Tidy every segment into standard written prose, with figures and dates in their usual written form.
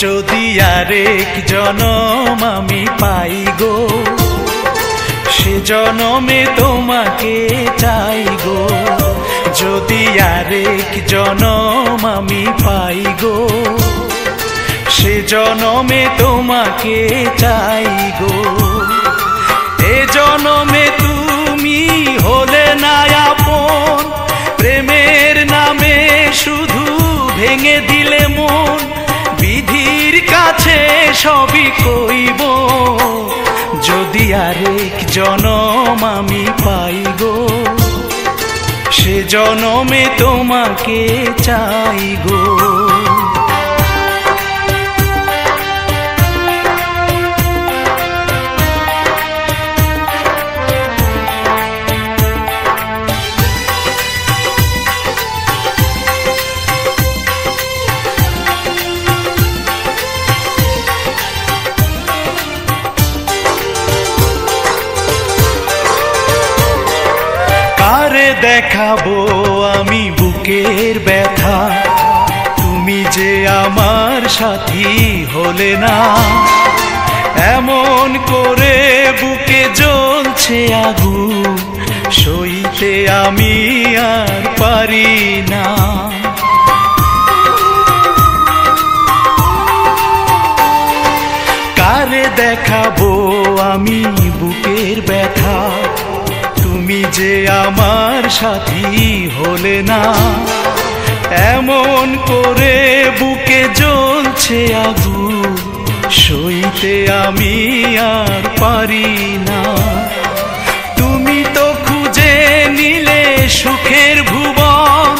যদি আরেক জনম আমি পাই গো, সে জনমে তোমাকে চাই গো। যদি আরেক জনম আমি পাই গো, সে জনমে তোমাকে চাই গো। এ জনমে তুমি হলে না আপন, প্রেমের নামে শুধু ভেঙে দিলে মন। বিধির কাছে সবই কইব, যদি আরেক জনম আমি পাই গো, সে জনমে তোমাকে চাই গো। কারে দেখাবো আমি বুকের ব্যথা, তুমি যে আমার সাথী হলে না। এমন করে বুকে জ্বলছে আগুন, সইতে আমি আর পারি না। কারে দেখাবো আমি বুকের ব্যথা, তুমি যে আমার সাথী হলে না। এমন করে বুকে জ্বলছে আগুন, সইতে আমি আর পারি না। তুমি তো খুঁজে নিলে সুখের ভুবন,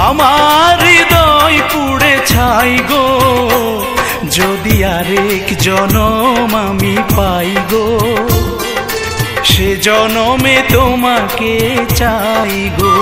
আমার হৃদয় পুড়ে ছাই গো। যদি আরেক জনম আমি পাই গো, সে জনমে তোমাকে চাই গো।